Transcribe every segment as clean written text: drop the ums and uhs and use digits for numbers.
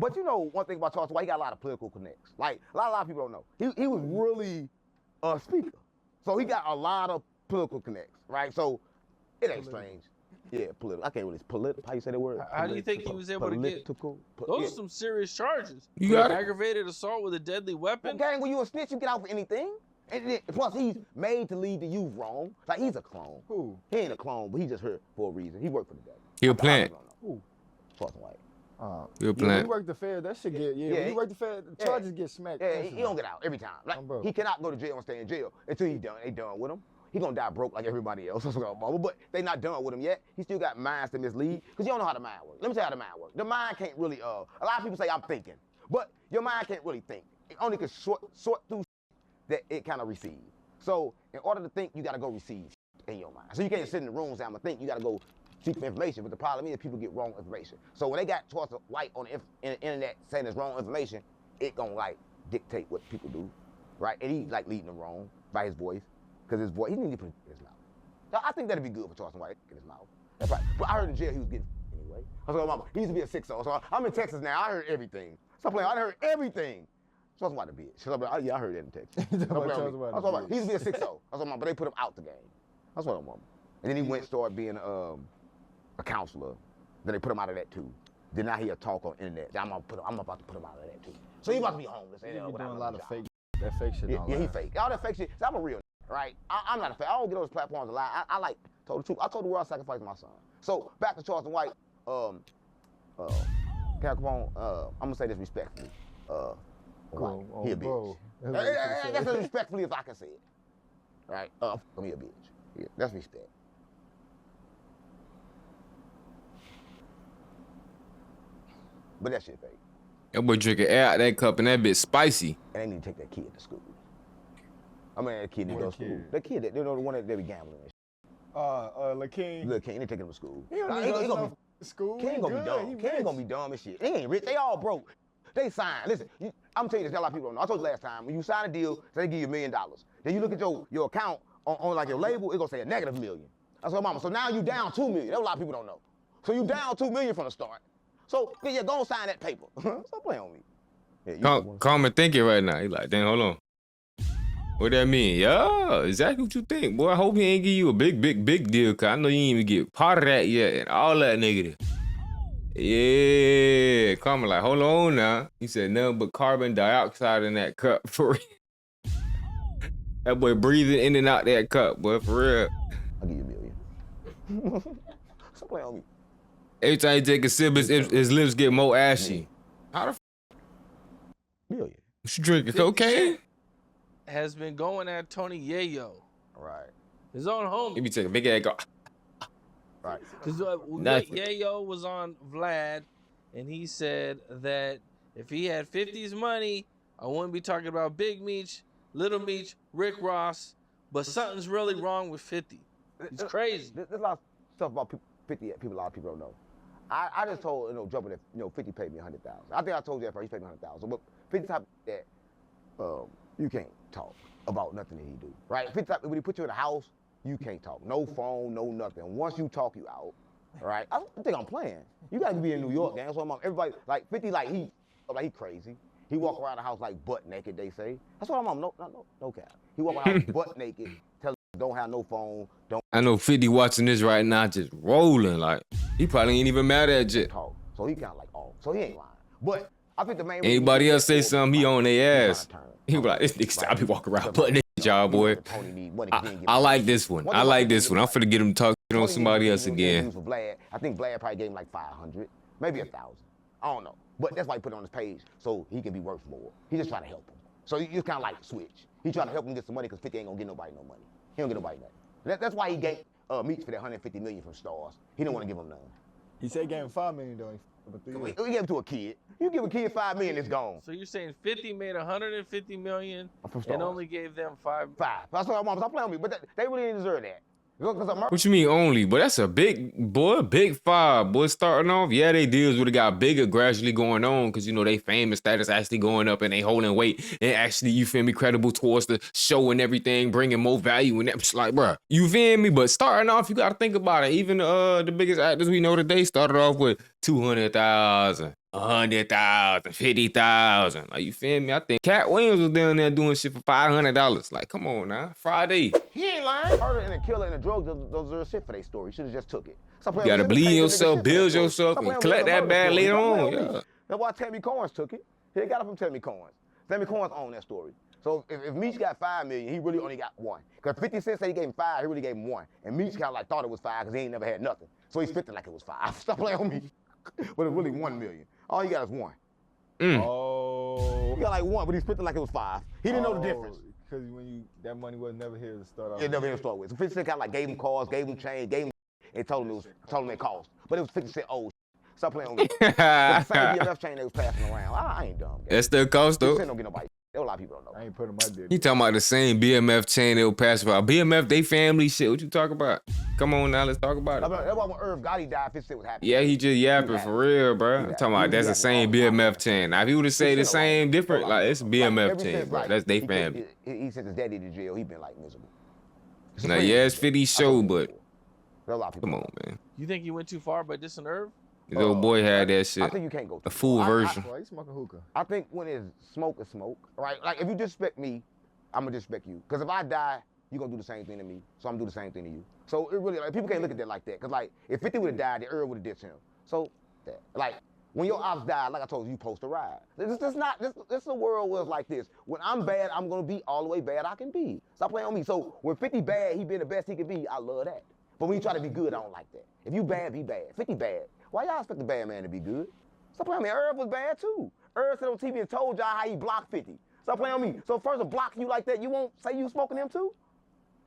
But you know one thing about Charleston White, he got a lot of political connects. Like a lot of people don't know. He was really a speaker, so he got a lot of political connects, right? So it ain't strange. Yeah, political. I can't really political. How you say that word? How do you think he was able to get? Those are some serious charges. You got aggravated assault with a deadly weapon. Gang, when you a snitch, you get out for anything. And then, plus, he's made to lead the youth wrong. Like he's a clone. Who? He ain't a clone, but he just hurt for a reason. He worked for the devil. He a plant. Who? Charleston White. He a plant. He worked the fair. That shit get when he worked the fair. The charges get smacked. Yeah, he don't get out every time. Like he cannot go to jail and stay in jail until he's done. They done with him. He gonna die broke like everybody else. But they not done with him yet. He still got minds to mislead because you don't know how the mind works. Let me tell you how the mind works. The mind can't really. A lot of people say I'm thinking, but your mind can't really think. It only can sort through that it kind of receives. So in order to think, you gotta go receive in your mind. So you can't just sit in the room and say I'm gonna think. You gotta go seek for information. But the problem is people get wrong information. So when they got Charleston White on the internet saying it's wrong information, it gonna like dictate what people do, right? And he like leading them wrong by his voice. Because his voice, he didn't put it in his mouth. So I think that'd be good for Charleston White in his mouth. That's right. But I heard in jail he was getting anyway. I was like, mama, he used to be a 6-0. So I'm in Texas now. I heard everything. Stop playing. I heard everything. Charleston White a bitch. So like, yeah, I heard that in Texas. He used to be a 6-0. I was like, mama, but they put him out the game. That's what I'm mama. And then he went and started being a counselor. Then they put him out of that too. Then now he'll talk on the internet. I'm about to put him out of that too. So he about to be homeless. He's doing a lot of fake. That fake shit. Yeah, he fake. All that fake shit. So I'm a real. Right? I'm not a fan. I don't get on those platforms a lot. I like, told the truth. I told the world I sacrificed my son. So back to Charleston White, can I come on? I'm gonna say this respectfully. White, he a bitch. That's as respectfully as I can say it. Right? He a bitch. Yeah, that's respect. But that shit fake. That boy drinking air out that cup and that bit spicy. And they need to take that kid to school. I mean, that kid didn't go to school. That kid, they know the one that they be gambling and shit. Lil' King. Lil' King, they take him to school. He gonna be school. King gonna be dumb. King gonna be dumb and shit. They ain't rich. They all broke. They signed. Listen, I'm telling you this. A lot of people don't know. I told you last time. When you sign a deal, they give you $1 million. Then you look at your account on like your label. It gonna say a -$1 million. I said, mama. So now you down $2 million. That's a lot of people don't know. So you down $2 million from the start. So yeah, go sign that paper. Stop playing on me. Yeah, calm and thinking right now. He like, damn, hold on. What that mean? Yeah, exactly what you think. Boy, I hope he ain't give you a big deal, cause I know you ain't even get part of that yet and all that negative. Yeah, Carmen like, hold on now. He said nothing but carbon dioxide in that cup for real. That boy breathing in and out that cup, boy, for real. I'll give you $1 million. Stop playing on me. Every time he take a sip, his lips get more ashy. How the f? $1 million. What you drinking? Cocaine? Has been going at Tony Yayo. Right. His own homie. He be taking a big ass go. Right. Because Yayo was on Vlad, and he said that if he had 50's money, I wouldn't be talking about Big Meech, Little Meech, Rick Ross, but something's really wrong with 50. It's crazy. There's a lot of stuff about 50 that a lot of people don't know. I just told, Jumping that, 50 paid me $100,000. I think I told you that first, he paid me $100,000. But 50 type that, you can't talk about nothing that he do, right? 50 type, when he put you in a house, you can't talk. No phone, no nothing. Once you talk, you out, right? I don't think I'm playing. You gotta be in New York, gang. So everybody, like 50, he crazy. He walk around the house like butt naked, they say. That's what I'm on, no cap. He walk around butt naked, tell don't have no phone, don't. I know 50 watching this right now just rolling, like, he probably ain't even mad at it. Talk. So he kind of like, so he ain't lying. But I think the main anybody else say something, he on their ass. He be like, this nigga stop be walking around butt naked, y'all, boy. I like this one. I like this one. I'm finna get him talking on somebody else again. I think Vlad probably gave him like 500, maybe 1,000. I don't know. But that's why he put it on his page, so he can be worth more. He just trying to help him. So you kind of like switch. He trying to help him get some money because 50 ain't gonna get nobody no money. He don't get nobody nothing. That's why he gave Meech for that $150 million from Stars. He didn't want to give him none. He said he gave him $5 million though. He gave it to a kid. You give a kid $5 million, it's gone. So you're saying 50 made $150 million and only gave them $5? That's what I'm playing with me, but they really didn't deserve that. What you mean only? But that's a big five. Boy, starting off, yeah, they deals would have got bigger gradually going on because, they famous status actually going up and they holding weight and actually, you feel me, credible towards the show and everything, bringing more value and that's like, bruh, you feel me? But starting off, you got to think about it. Even the biggest actors we know today started off with $200,000, $100,000, $50,000. Like, you feel me? I think Cat Williams was down there doing shit for $500. Like, come on now, Friday. He ain't lying. Murder and the killer and the drug, those are shit for their story. You should have just took it. You gotta believe in yourself, build yourself, and collect that bag later on. Yeah. That's why Tammy Coynes took it. He got it from Tammy Coynes. Tammy Coynes owned that story. So if Meech got $5 million, he really only got 1. Because 50 Cent said he gave him 5, he really gave him 1. And Meech kind of like thought it was 5 because he ain't never had nothing. So he spent it like it was 5. Stop playing on me. But it's really 1 million. All he got is 1. Oh. He got like 1, but he spent it like it was 5. He didn't know the difference. Because that money was never here to start off. It never here to start with. So 50 Cent kind of like gave him cars, gave him chain, gave him and told him it cost. But it was 50 Cent old. Stop playing on me. The same BMF chain they was passing around. I ain't dumb. That still cost though. 50 Cent don't get nobody. A lot of people don't know. I ain't putting my dick. He talking about the same BMF chain they were passing about. BMF, they family shit. What you talking about? Come on now, let's talk about it. That's why when Irv Gotti died, 50 Cent was happy. Yeah, he just yapping for real, bro. I'm talking about that's the same BMF chain. Now, if he would have said the same different, like, it's a BMF chain, bro. That's they family. He sent his daddy to jail. He been like miserable. Now, yeah, it's 50 show, but come on, man. You think he went too far by dissing Irv? His old boy had that shit. I think you can't go. A full version. He's smoking hookah. I think when it's smoke, it's smoke, right? Like if you disrespect me, I'm gonna disrespect you. Because if I die, you're gonna do the same thing to me. So I'm gonna do the same thing to you. So it really, like, people can't look at that like that. Because like if 50 would have died, then Irv would have dissed him. So that, like when your ops die, like I told you, you supposed to ride. This is a world where it's like this. When I'm bad, I'm gonna be all the way bad I can be. Stop playing on me. So when 50 bad, he been the best he can be. I love that. But when you try to be good, I don't like that. If you bad, be bad. 50 bad. Why y'all expect the bad man to be good? Stop playing on me. Irv was bad too. Irv said on TV and told y'all how he blocked 50. Stop playing on me. So first of blocking you like that, you won't say you smoking him too?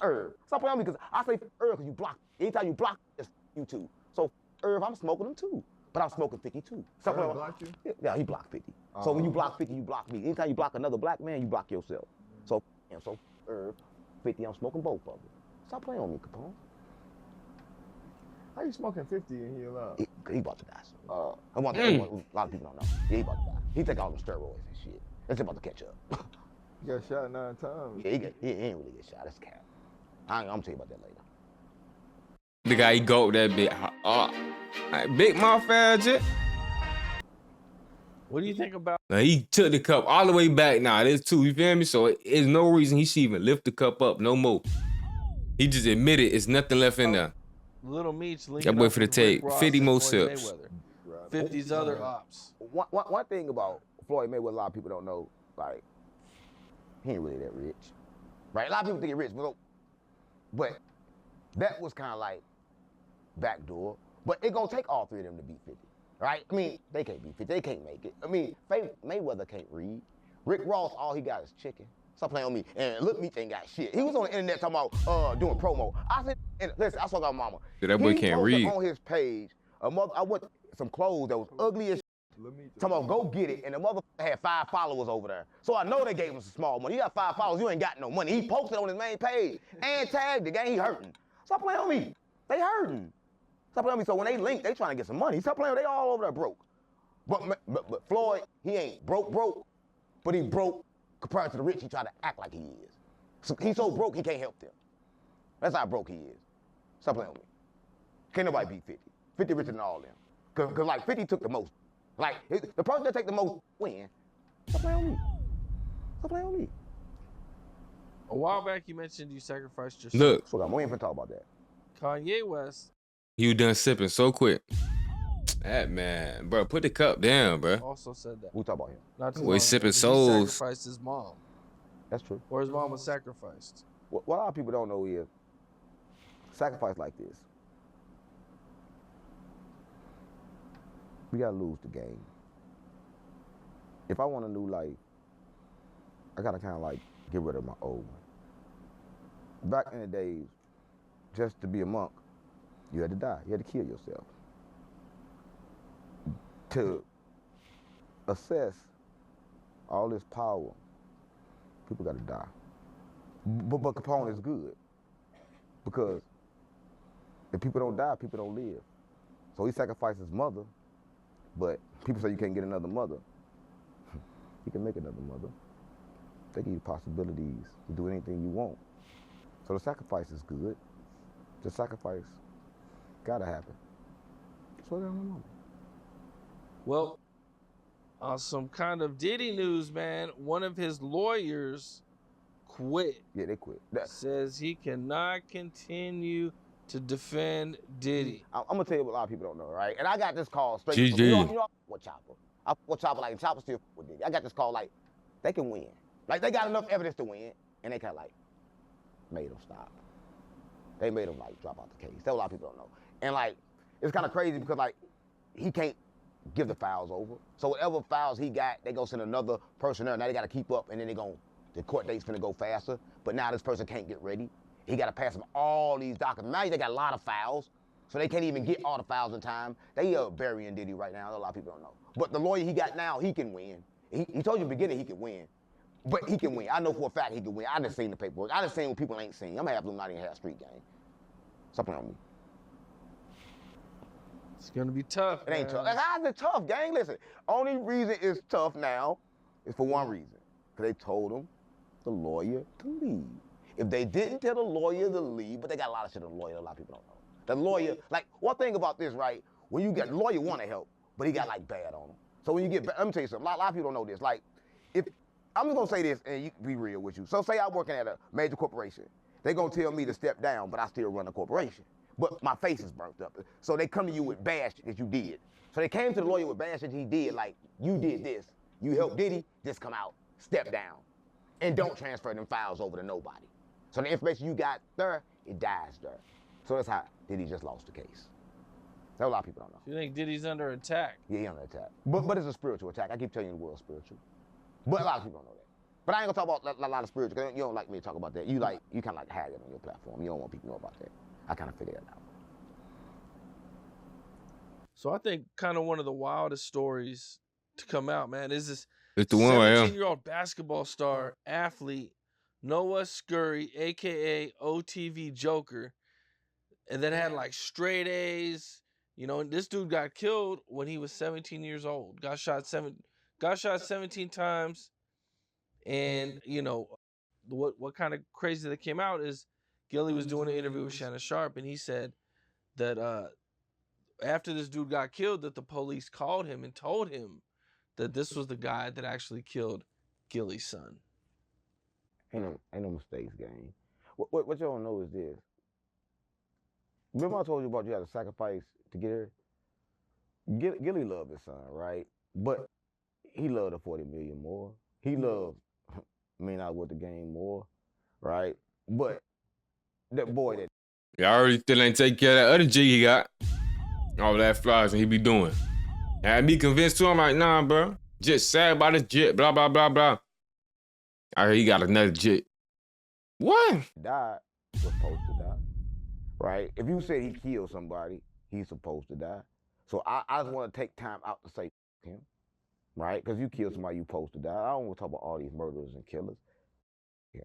Irv. Stop playing on me because I say Irv because you block. Anytime you block, it's you too. So Irv, I'm smoking him too. But I'm smoking 50 too. Stop playing on me. Blocked you? Yeah, he blocked 50. So when you block 50, you block me. Anytime you block another black man, you block yourself. So Irv, 50, I'm smoking both of them. Stop playing on me, Capone. How you smoking 50 and he alive? He about to die soon. A lot of people don't know. Yeah, he about to die. He take all them steroids and shit. That's about to catch up. He got shot 9 times. Yeah, he ain't really get shot. That's cap. I'm gonna tell you about that later. The guy, he go that big. Big mouth ass shit. What do you think about? Now, he took the cup all the way back. Nah, there's 2. You feel me? So there's no reason he should even lift the cup up no more. He just admitted it's nothing left in there. Little Meech that boy for the take 50 more sips. 50's other ops. One thing about Floyd Mayweather, a lot of people don't know, like, he ain't really that rich. Right? A lot of people think he's rich, but that was kind of like backdoor. But it gonna take all 3 of them to beat 50. Right? I mean, they can't beat 50. They can't make it. I mean, Mayweather can't read. Rick Ross, all he got is chicken. Stop playing on me. And Lil Meech ain't got shit. He was on the internet talking about doing promo. I said, and listen, I saw my mama. That boy can't read. On his page, I went some clothes that was ugly as shit. Talking about go get it, and the motherfucker had 5 followers over there. So I know they gave him some small money. You got 5 followers, you ain't got no money. He posted on his main page and tagged the gang. He hurting. Stop playing on me. They hurting. Stop playing on me. So when they link, they trying to get some money. Stop playing. They all over there broke. But Floyd, he ain't broke, but he broke. Compared to the rich, he try to act like he is. So he's so broke, he can't help them. That's how broke he is. Stop playing with me. Can't nobody beat 50. 50 richer than all them. Cause like 50 took the most. Like the person that take the most win. Stop playing with me. Stop playing with me. A while back, you mentioned you sacrificed your. Look. So I'm waiting for talk about that. Kanye West. You done sipping so quick. That man, bro, put the cup down, bro. Also said that. We talk about him. Not too Boy, sipping souls. He sacrificed his mom. That's true. Or his mom was sacrificed. What a lot of people don't know is sacrifice like this. We gotta lose the game. If I want a new life, I gotta kind of like get rid of my old one. Back in the days, just to be a monk, you had to die. You had to kill yourself. To assess all this power, people gotta die. But Capone is good because if people don't die, people don't live. So he sacrificed his mother, but people say you can't get another mother. You can make another mother. They give you possibilities to do anything you want. So the sacrifice is good. The sacrifice gotta happen. Slow down, my mama. Well, on some kind of Diddy news, man, one of his lawyers quit. Yeah, they quit. Says he cannot continue to defend Diddy. I'm gonna tell you what a lot of people don't know, right? And I got this call straight GG. from, you know what Chopper? I what Chopper like Chopper still with Diddy. I got this call like they can win. Like they got enough evidence to win, and they kind of like made him stop. They made him like drop out the case. That's what a lot of people don't know. And like it's kind of crazy because like he can't give the files over. So whatever files he got, they gonna send another person there. Now they gotta keep up, and then the court date's finna go faster. But now this person can't get ready. He got to pass them all these documents. Now they got a lot of files, so they can't even get all the files in time. They are burying Diddy right now. A lot of people don't know. But the lawyer he got now, he can win. He told you in the beginning he could win. But he can win. I know for a fact he can win. I just seen the paperwork. I just seen what people ain't seen. I'm half Illuminati and half street gang. Stop playing on me. It's gonna be tough. It ain't tough. How's it tough, gang? Listen, only reason it's tough now is for one reason. Because they told him, the lawyer, to leave. If they didn't tell the lawyer to leave, but they got a lot of shit on the lawyer, a lot of people don't know. The lawyer, like, one thing about this, right? When you get, the lawyer want to help, but he got, like, bad on him. So when you get, let me tell you something, a lot of people don't know this. Like, if, I'm just going to say this, and you be real with you. So say I'm working at a major corporation. They going to tell me to step down, but I still run a corporation. But my face is burnt up. So they come to you with bad shit that you did. So they came to the lawyer with bad shit he did, like, you did this. You helped Diddy, just come out, step down. And don't transfer them files over to nobody. So the information you got there, it dies there. So that's how Diddy just lost the case. That a lot of people don't know. You think Diddy's under attack? Yeah, he's under attack. But it's a spiritual attack. I keep telling you the world's spiritual. But a lot of people don't know that. But I ain't gonna talk about a lot of spiritual, because you don't like me to talk about that. You kind of like hide it on your platform. You don't want people to know about that. I kind of figured it out. So I think kind of one of the wildest stories to come out, man, is this It's the one right here. 17-year-old basketball star, athlete, Noah Scurry, a.k.a. OTV Joker, and then had like straight A's. You know, and this dude got killed when he was 17 years old. Got shot 17 times. And, you know, what kind of crazy that came out is Gillie was doing an interview with Shannon Sharp, and he said that after this dude got killed, that the police called him and told him that this was the guy that actually killed Gillie's son. Ain't no mistakes, gang. What y'all don't know is this. Remember I told you about you had to sacrifice to get here? Gillie loved his son, right? But he loved the 40 million more. He loved me not with the game more, right? But that boy that... Y'all already still ain't take care of that other G he got. All that flies and he be doing. Had me convinced to him like, nah, bro. Just sad about his jet, blah, blah, blah, blah. I heard he got another jet. What? died was supposed to die, right? If you said he killed somebody, he's supposed to die. So I just want to take time out to say him, right? Because you killed somebody, you supposed to die. I don't want to talk about all these murderers and killers. Yeah,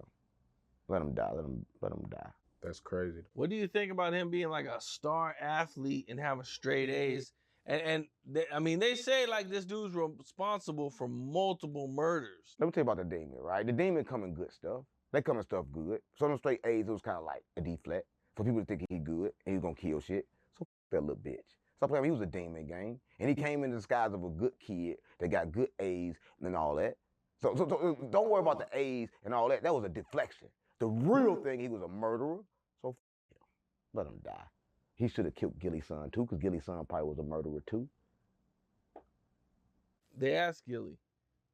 let him die. Let him die. That's crazy. What do you think about him being like a star athlete and having straight A's? And I mean, they say like this dude's responsible for multiple murders. Let me tell you about the demon, right? The demon come in good stuff. They come in stuff good. So them straight A's, it was kind of like a deflect for people to think he good and he was gonna kill shit. So that little bitch. Stop playing. He was a demon, gang, and he came in the disguise of a good kid that got good A's and all that. So don't worry about the A's and all that. That was a deflection. The real thing, he was a murderer. So let him die. He should have killed Gillie's son too, because Gillie's son probably was a murderer too. They asked Gillie,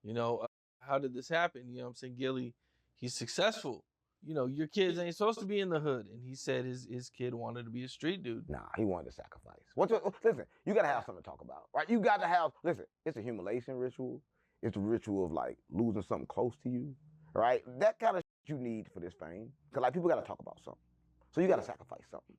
you know, how did this happen? You know what I'm saying? Gillie, he's successful. You know, your kids ain't supposed to be in the hood. And he said his kid wanted to be a street dude. Nah, he wanted to sacrifice. Listen, you got to have something to talk about, right? You got to have, listen, it's a humiliation ritual. It's a ritual of like losing something close to you, right? That kind of shit you need for this fame. Because like people got to talk about something. So you got to sacrifice something.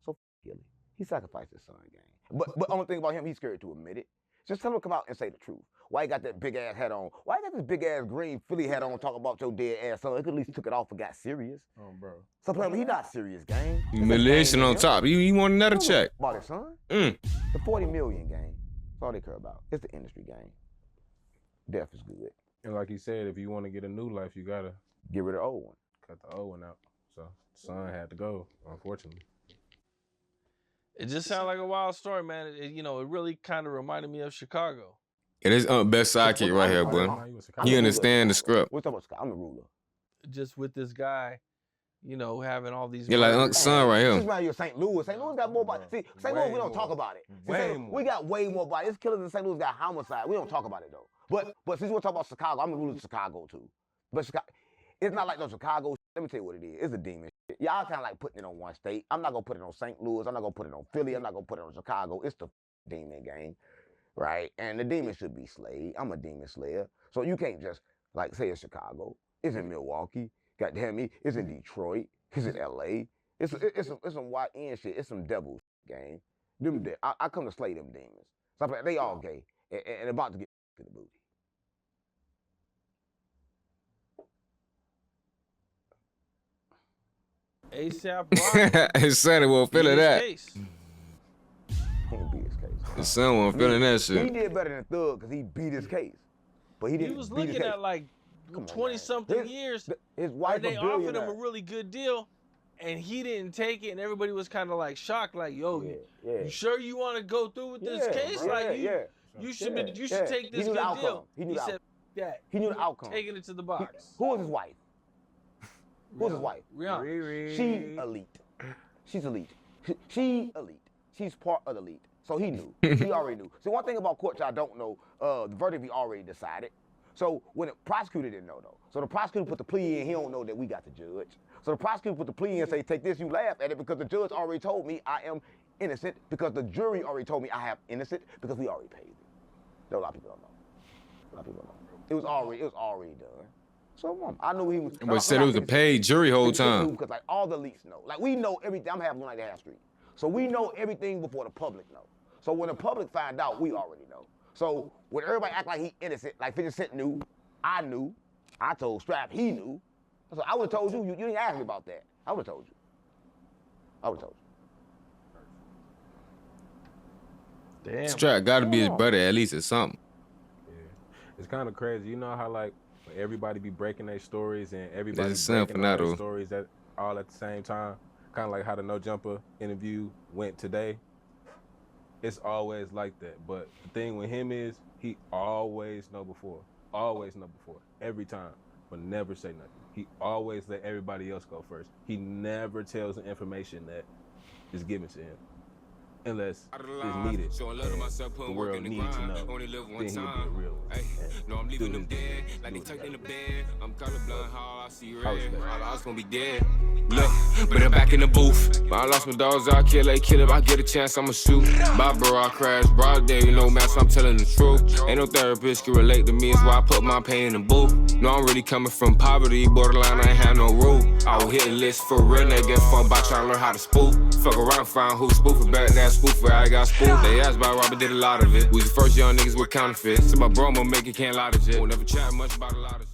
So Gillie, he sacrificed his son, gang. But only thing about him, he's scared to admit it. Just tell him to come out and say the truth. Why he got that big ass hat on? Why he got this big ass green Philly hat on talking about your dead ass son? He could at least took it off and got serious. Oh, bro. So playing, he not serious, gang. Humiliation on top. You want another check. About his son? Mm. The 40 million, gang. That's all they care about. It's the industry, gang. Death is good. And like he said, if you want to get a new life, you got to Get rid of the old one. cut the old one out. So son had to go, unfortunately. It just sounded like a wild story, man. It really kind of reminded me of Chicago. It is best sidekick right here, boy. He understand the script. What's up with Chicago? I'm the ruler. Just with this guy, having all these. You're like Uncle Son right here. This around here, St. Louis. St. Louis got more bodies. See, St. Louis, we don't talk about it. We got way more bodies. This killers in St. Louis got homicide. We don't talk about it though. But since we're talking about Chicago, I'm the ruler of Chicago too. But Chicago, it's not like no Chicago. Let me tell you what it is. It's a demon shit. Y'all kind of like putting it on one state. I'm not gonna put it on St. Louis. I'm not gonna put it on Philly. I'm not gonna put it on Chicago. It's the demon game, right? And the demon should be slayed. I'm a demon slayer. So you can't just like say it's Chicago. It's in Milwaukee. Goddamn me. It's in Detroit. It's in LA. It's some YN shit. It's some devil game. I come to slay them demons. So they all gay and about to get to the booty. ASAP Rocky. His son won't feeling that. Can't beat his case. His son won't feeling that shit. He did better than Thug because he beat his case. But he didn't. He was looking at like 20-something years. His wife, they offered him a really good deal, and he didn't take it, and everybody was kind of like shocked, like, "Yo, you sure you want to go through with this case? You should take this good deal." He said, he knew the outcome. Taking it to the box. Who was his wife? Who's his wife? Rihanna. She elite. She's elite. She elite. She's part of the elite. So he knew. He already knew. So one thing about court y'all don't know, the verdict we already decided. So when the prosecutor didn't know though. So the prosecutor put the plea in, he don't know that we got the judge. So the prosecutor put the plea in and say, take this, you laugh at it because the judge already told me I am innocent, because the jury already told me I have innocent, because we already paid it. A lot of people don't know. A lot of people don't know. It was already done. So I knew he was. But said it was a paid jury whole time. Because like all the leaks know. Like we know everything. I'm having one like the half street. So we know everything before the public know. So when the public find out, we already know. So when everybody act like he innocent, like 50 Cent knew, I knew, I told Strap he knew. So I would have told you, you didn't ask me about that. I would have told you. I would have told you. Damn. Strap gotta be his brother at least or something. Yeah. It's kind of crazy. You know how like everybody be breaking their stories and everybody breaking their stories all at the same time? Kind of like how the No Jumper interview went today. It's always like that. But the thing with him is he always know before. Always know before. Every time. But never say nothing. He always let everybody else go first. He never tells the information that is given to him. Unless it's needed. The world needs to know. Then he'll be a real one. No, I'm leaving them dead. Like they tucked in the bed. I'm colorblind, how I see red. I was gonna be dead. Look, but I'm back in the booth. I lost my dogs, I'll kill it. If I get a chance, I'ma shoot. Bye, bro, I crash. Broad day, man, so I'm telling the truth. Ain't no therapist can relate to me, it's why I put my pain in the booth. No, I'm really coming from poverty, borderline, I ain't have no roof. I will hit a list for real, they get fun by trying to learn how to spoof. Fuck around, find who spoofing back, that spoofer, I got spoofed. They asked about Robert, did a lot of it. We the first young niggas with counterfeits. So my bro, I'ma make it, can't lie to shit. Won't never chat much about a lot of shit.